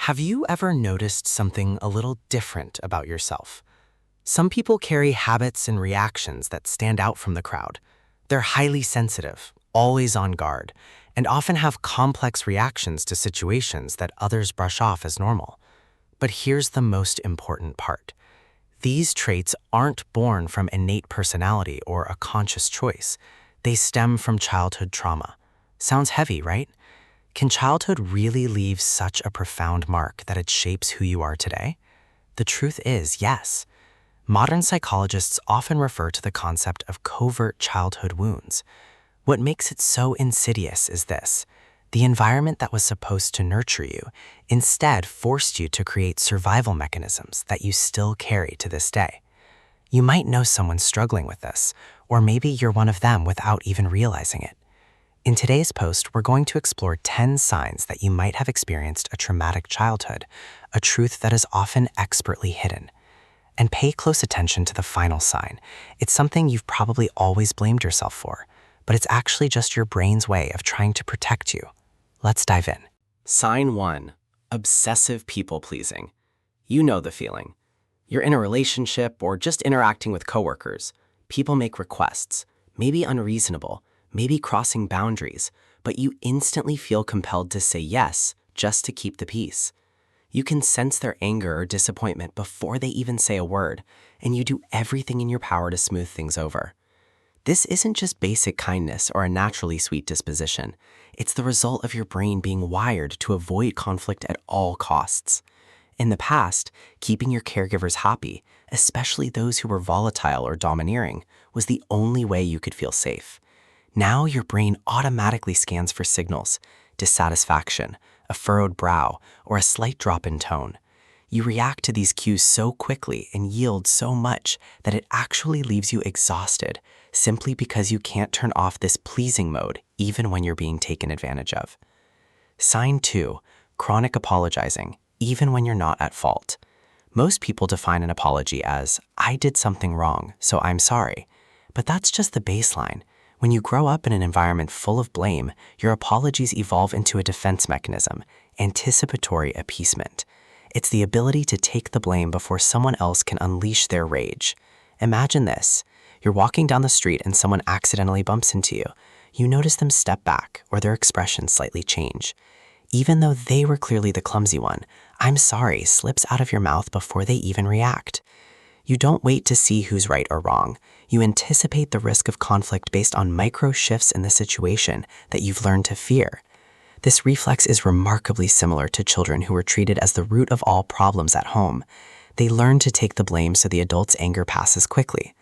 Have you ever noticed something a little different about yourself? Some people carry habits and reactions that stand out from the crowd. They're highly sensitive, always on guard, and often have complex reactions to situations that others brush off as normal. But here's the most important part. These traits aren't born from innate personality or a conscious choice. They stem from childhood trauma. Sounds heavy, right? Can childhood really leave such a profound mark that it shapes who you are today? The truth is, yes. Modern psychologists often refer to the concept of covert childhood wounds. What makes it so insidious is this: the environment that was supposed to nurture you instead forced you to create survival mechanisms that you still carry to this day. You might know someone struggling with this, or maybe you're one of them without even realizing it. In today's post, we're going to explore 10 signs that you might have experienced a traumatic childhood, a truth that is often expertly hidden. And pay close attention to the final sign. It's something you've probably always blamed yourself for, but it's actually just your brain's way of trying to protect you. Let's dive in. Sign 1. Obsessive people-pleasing. You know the feeling. You're in a relationship or just interacting with coworkers. People make requests, maybe unreasonable, maybe crossing boundaries, but you instantly feel compelled to say yes just to keep the peace. You can sense their anger or disappointment before they even say a word, and you do everything in your power to smooth things over. This isn't just basic kindness or a naturally sweet disposition. It's the result of your brain being wired to avoid conflict at all costs. In the past, keeping your caregivers happy, especially those who were volatile or domineering, was the only way you could feel safe. Now your brain automatically scans for signals: dissatisfaction, a furrowed brow, or a slight drop in tone. You react to these cues so quickly and yield so much that it actually leaves you exhausted, simply because you can't turn off this pleasing mode even when you're being taken advantage of. Sign 2. Chronic apologizing, even when you're not at fault. Most people define an apology as, "I did something wrong, so I'm sorry." But that's just the baseline. When you grow up in an environment full of blame, your apologies evolve into a defense mechanism: anticipatory appeasement. It's the ability to take the blame before someone else can unleash their rage. Imagine this. You're walking down the street and someone accidentally bumps into you. You notice them step back, or their expression slightly change. Even though they were clearly the clumsy one, "I'm sorry" slips out of your mouth before they even react. You don't wait to see who's right or wrong. You anticipate the risk of conflict based on micro shifts in the situation that you've learned to fear. This reflex is remarkably similar to children who were treated as the root of all problems at home. They learn to take the blame so the adult's anger passes quickly.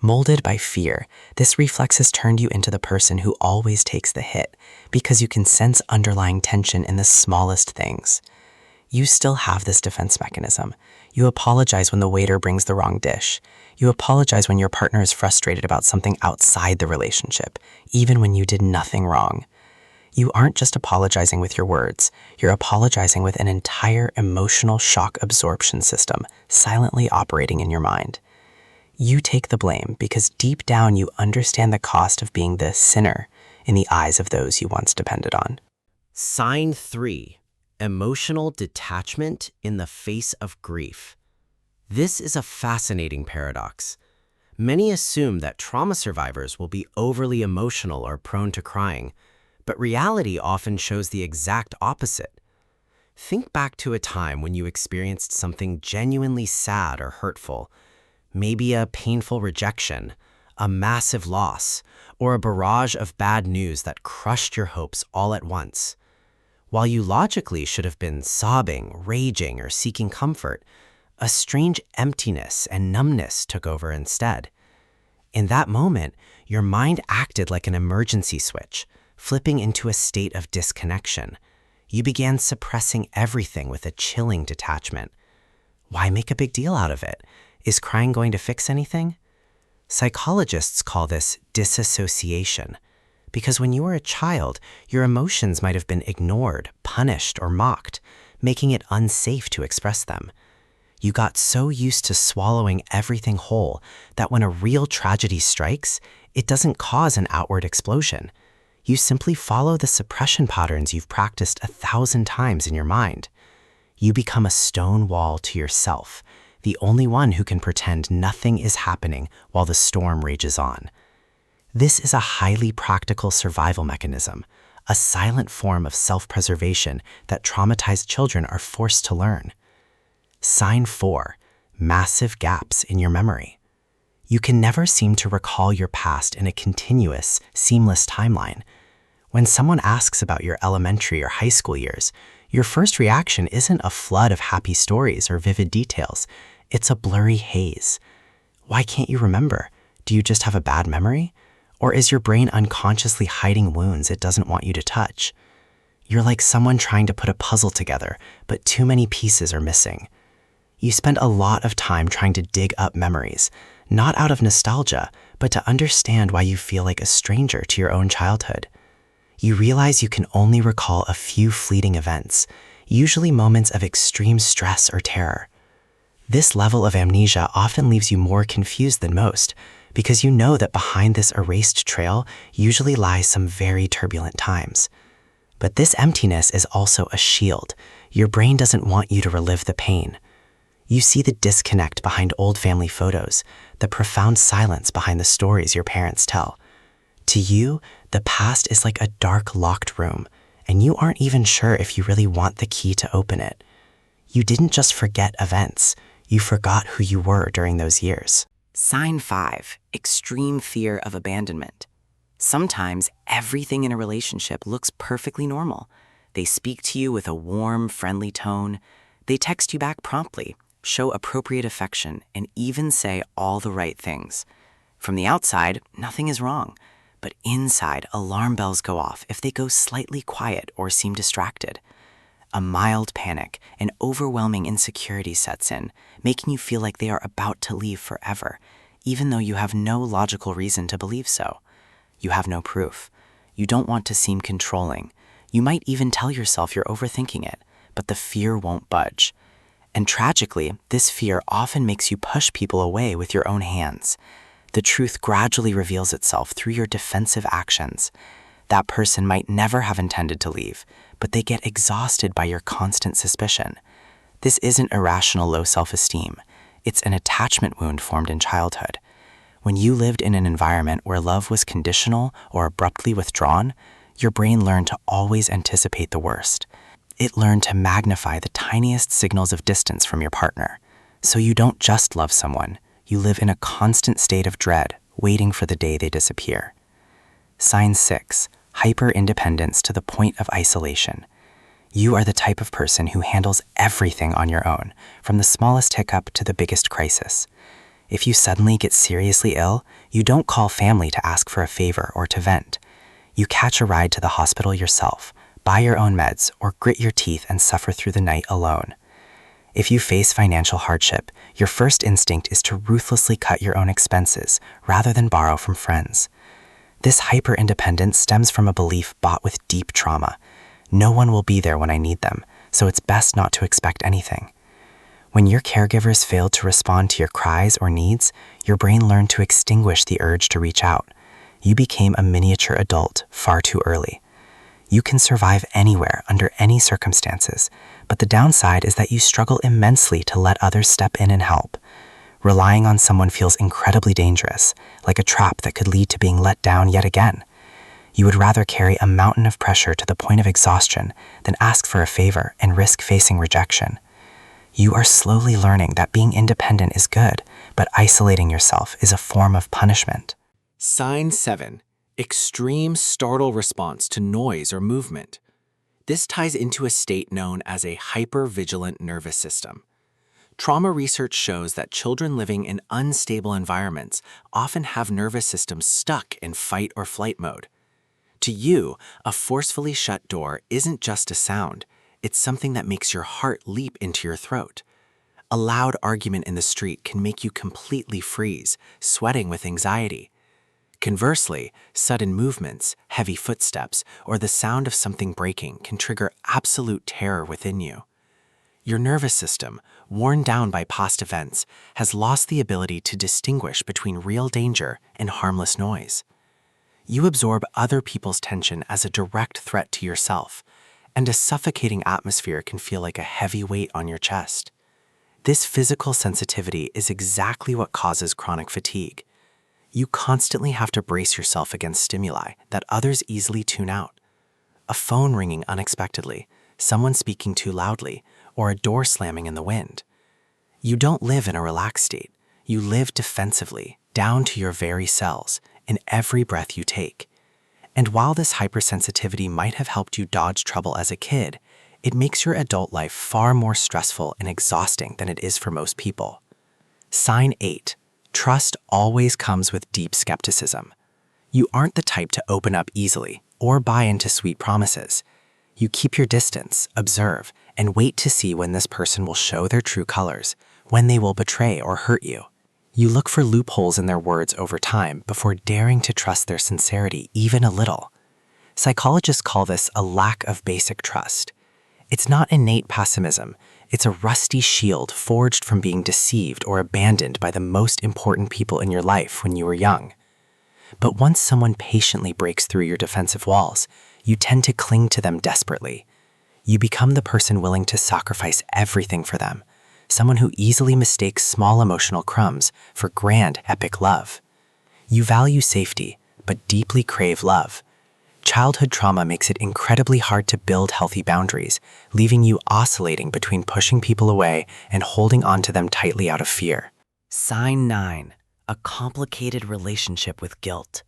Molded by fear, this reflex has turned you into the person who always takes the hit, because you can sense underlying tension in the smallest things. You still have this defense mechanism. You apologize when the waiter brings the wrong dish. You apologize when your partner is frustrated about something outside the relationship, even when you did nothing wrong. You aren't just apologizing with your words. You're apologizing with an entire emotional shock absorption system silently operating in your mind. You take the blame because deep down you understand the cost of being the sinner in the eyes of those you once depended on. Sign 3. Emotional detachment in the face of grief. This is a fascinating paradox. Many assume that trauma survivors will be overly emotional or prone to crying, but reality often shows the exact opposite. Think back to a time when you experienced something genuinely sad or hurtful, maybe a painful rejection, a massive loss, or a barrage of bad news that crushed your hopes all at once. While you logically should have been sobbing, raging, or seeking comfort, a strange emptiness and numbness took over instead. In that moment, your mind acted like an emergency switch, flipping into a state of disconnection. You began suppressing everything with a chilling detachment. Why make a big deal out of it? Is crying going to fix anything? Psychologists call this disassociation, because when you were a child, your emotions might have been ignored, punished, or mocked, making it unsafe to express them. You got so used to swallowing everything whole that when a real tragedy strikes, it doesn't cause an outward explosion. You simply follow the suppression patterns you've practiced 1,000 times in your mind. You become a stone wall to yourself, the only one who can pretend nothing is happening while the storm rages on. This is a highly practical survival mechanism, a silent form of self-preservation that traumatized children are forced to learn. Sign 4, massive gaps in your memory. You can never seem to recall your past in a continuous, seamless timeline. When someone asks about your elementary or high school years, your first reaction isn't a flood of happy stories or vivid details. It's a blurry haze. Why can't you remember? Do you just have a bad memory? Or is your brain unconsciously hiding wounds it doesn't want you to touch? You're like someone trying to put a puzzle together, but too many pieces are missing. You spend a lot of time trying to dig up memories, not out of nostalgia, but to understand why you feel like a stranger to your own childhood. You realize you can only recall a few fleeting events, usually moments of extreme stress or terror. This level of amnesia often leaves you more confused than most, because you know that behind this erased trail usually lies some very turbulent times. But this emptiness is also a shield. Your brain doesn't want you to relive the pain. You see the disconnect behind old family photos, the profound silence behind the stories your parents tell. To you, the past is like a dark, locked room, and you aren't even sure if you really want the key to open it. You didn't just forget events, you forgot who you were during those years. Sign 5, extreme fear of abandonment. Sometimes everything in a relationship looks perfectly normal. They speak to you with a warm, friendly tone. They text you back promptly, show appropriate affection, and even say all the right things. From the outside, nothing is wrong, but inside, alarm bells go off if they go slightly quiet or seem distracted. A mild panic, an overwhelming insecurity sets in, making you feel like they are about to leave forever, even though you have no logical reason to believe so. You have no proof. You don't want to seem controlling. You might even tell yourself you're overthinking it, but the fear won't budge. And tragically, this fear often makes you push people away with your own hands. The truth gradually reveals itself through your defensive actions. That person might never have intended to leave, but they get exhausted by your constant suspicion. This isn't irrational low self-esteem. It's an attachment wound formed in childhood. When you lived in an environment where love was conditional or abruptly withdrawn, your brain learned to always anticipate the worst. It learned to magnify the tiniest signals of distance from your partner. So you don't just love someone, you live in a constant state of dread, waiting for the day they disappear. Sign 6, hyper-independence to the point of isolation. You are the type of person who handles everything on your own, from the smallest hiccup to the biggest crisis. If you suddenly get seriously ill, you don't call family to ask for a favor or to vent. You catch a ride to the hospital yourself, buy your own meds, or grit your teeth and suffer through the night alone. If you face financial hardship, your first instinct is to ruthlessly cut your own expenses rather than borrow from friends. This hyper-independence stems from a belief bought with deep trauma. No one will be there when I need them, so it's best not to expect anything. When your caregivers failed to respond to your cries or needs, your brain learned to extinguish the urge to reach out. You became a miniature adult far too early. You can survive anywhere under any circumstances, but the downside is that you struggle immensely to let others step in and help. Relying on someone feels incredibly dangerous, like a trap that could lead to being let down yet again. You would rather carry a mountain of pressure to the point of exhaustion than ask for a favor and risk facing rejection. You are slowly learning that being independent is good, but isolating yourself is a form of punishment. Sign 7, extreme startle response to noise or movement. This ties into a state known as a hypervigilant nervous system. Trauma research shows that children living in unstable environments often have nervous systems stuck in fight or flight mode. To you, a forcefully shut door isn't just a sound, it's something that makes your heart leap into your throat. A loud argument in the street can make you completely freeze, sweating with anxiety. Conversely, sudden movements, heavy footsteps, or the sound of something breaking can trigger absolute terror within you. Your nervous system, worn down by past events, has lost the ability to distinguish between real danger and harmless noise. You absorb other people's tension as a direct threat to yourself, and a suffocating atmosphere can feel like a heavy weight on your chest. This physical sensitivity is exactly what causes chronic fatigue. You constantly have to brace yourself against stimuli that others easily tune out. A phone ringing unexpectedly, someone speaking too loudly, or a door slamming in the wind. You don't live in a relaxed state. You live defensively, down to your very cells, in every breath you take. And while this hypersensitivity might have helped you dodge trouble as a kid, it makes your adult life far more stressful and exhausting than it is for most people. Sign 8. Trust always comes with deep skepticism. You aren't the type to open up easily or buy into sweet promises. You keep your distance, observe, and wait to see when this person will show their true colors, when they will betray or hurt you. You look for loopholes in their words over time before daring to trust their sincerity even a little. Psychologists call this a lack of basic trust. It's not innate pessimism. It's a rusty shield forged from being deceived or abandoned by the most important people in your life when you were young. But once someone patiently breaks through your defensive walls, you tend to cling to them desperately. You become the person willing to sacrifice everything for them, someone who easily mistakes small emotional crumbs for grand, epic love. You value safety, but deeply crave love. Childhood trauma makes it incredibly hard to build healthy boundaries, leaving you oscillating between pushing people away and holding on to them tightly out of fear. Sign 9. A complicated relationship with guilt.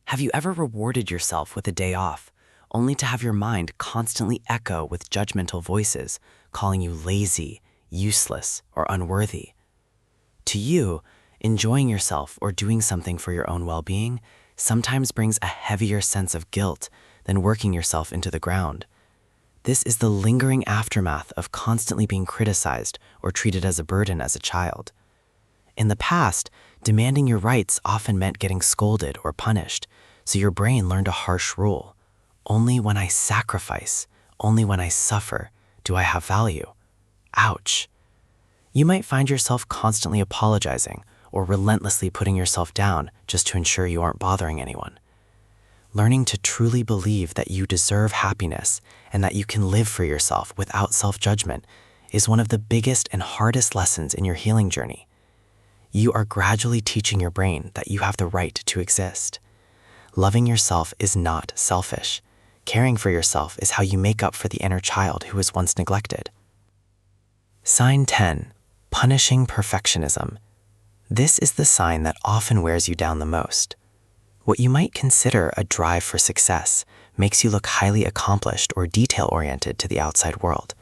Have you ever rewarded yourself with a day off, only to have your mind constantly echo with judgmental voices, calling you lazy, useless, or unworthy? To you, enjoying yourself or doing something for your own well-being sometimes brings a heavier sense of guilt than working yourself into the ground. This is the lingering aftermath of constantly being criticized or treated as a burden as a child. In the past, demanding your rights often meant getting scolded or punished, so your brain learned a harsh rule. Only when I sacrifice, only when I suffer, do I have value. Ouch. You might find yourself constantly apologizing or relentlessly putting yourself down just to ensure you aren't bothering anyone. Learning to truly believe that you deserve happiness and that you can live for yourself without self-judgment is one of the biggest and hardest lessons in your healing journey. You are gradually teaching your brain that you have the right to exist. Loving yourself is not selfish. Caring for yourself is how you make up for the inner child who was once neglected. Sign 10. Punishing perfectionism. This is the sign that often wears you down the most. What you might consider a drive for success makes you look highly accomplished or detail-oriented to the outside world.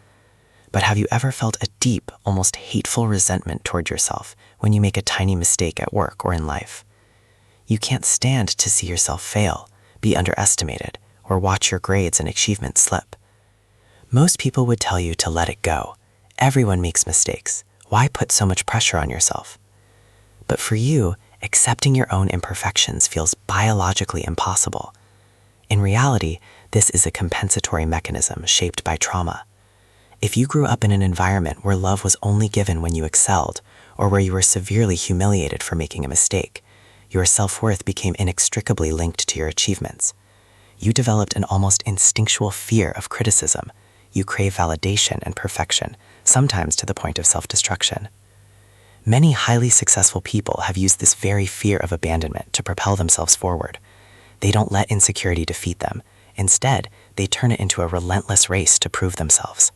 But have you ever felt a deep, almost hateful resentment toward yourself when you make a tiny mistake at work or in life? You can't stand to see yourself fail, be underestimated, or watch your grades and achievements slip. Most people would tell you to let it go. Everyone makes mistakes. Why put so much pressure on yourself? But for you, accepting your own imperfections feels biologically impossible. In reality, this is a compensatory mechanism shaped by trauma. If you grew up in an environment where love was only given when you excelled, or where you were severely humiliated for making a mistake, your self-worth became inextricably linked to your achievements. You developed an almost instinctual fear of criticism. You crave validation and perfection, sometimes to the point of self-destruction. Many highly successful people have used this very fear of abandonment to propel themselves forward. They don't let insecurity defeat them. Instead, they turn it into a relentless race to prove themselves.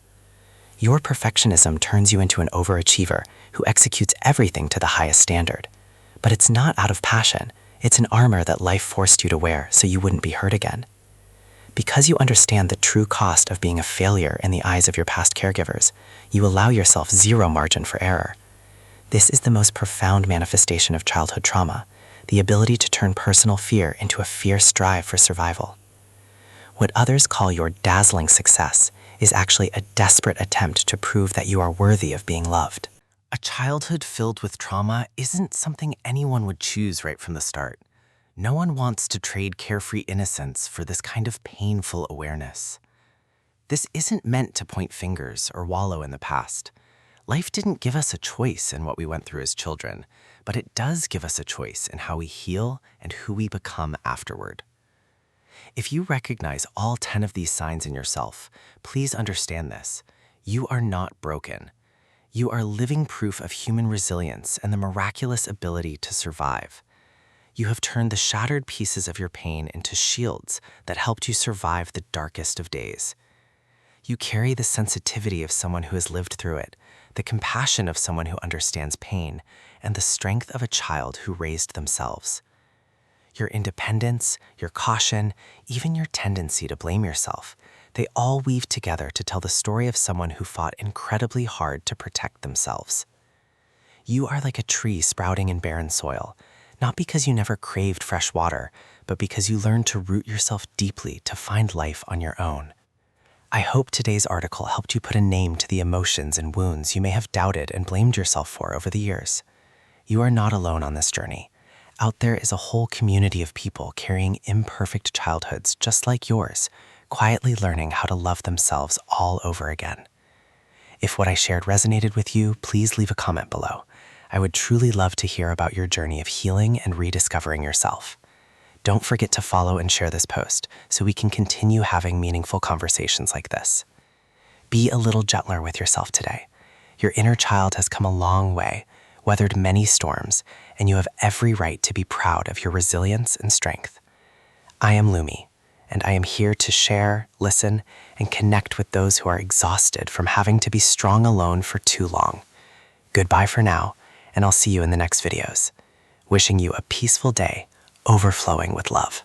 Your perfectionism turns you into an overachiever who executes everything to the highest standard. But it's not out of passion. It's an armor that life forced you to wear so you wouldn't be hurt again. Because you understand the true cost of being a failure in the eyes of your past caregivers, you allow yourself zero margin for error. This is the most profound manifestation of childhood trauma, the ability to turn personal fear into a fierce drive for survival. What others call your dazzling success is actually a desperate attempt to prove that you are worthy of being loved. A childhood filled with trauma isn't something anyone would choose right from the start. No one wants to trade carefree innocence for this kind of painful awareness. This isn't meant to point fingers or wallow in the past. Life didn't give us a choice in what we went through as children, but it does give us a choice in how we heal and who we become afterward. If you recognize all 10 of these signs in yourself, please understand this. You are not broken. You are living proof of human resilience and the miraculous ability to survive. You have turned the shattered pieces of your pain into shields that helped you survive the darkest of days. You carry the sensitivity of someone who has lived through it, the compassion of someone who understands pain, and the strength of a child who raised themselves. Your independence, your caution, even your tendency to blame yourself, they all weave together to tell the story of someone who fought incredibly hard to protect themselves. You are like a tree sprouting in barren soil, not because you never craved fresh water, but because you learned to root yourself deeply to find life on your own. I hope today's article helped you put a name to the emotions and wounds you may have doubted and blamed yourself for over the years. You are not alone on this journey. Out there is a whole community of people carrying imperfect childhoods just like yours, quietly learning how to love themselves all over again. If what I shared resonated with you, please leave a comment below. I would truly love to hear about your journey of healing and rediscovering yourself. Don't forget to follow and share this post so we can continue having meaningful conversations like this. Be a little gentler with yourself today. Your inner child has come a long way, weathered many storms, and you have every right to be proud of your resilience and strength. I am Lumi, and I am here to share, listen, and connect with those who are exhausted from having to be strong alone for too long. Goodbye for now, and I'll see you in the next videos. Wishing you a peaceful day, overflowing with love.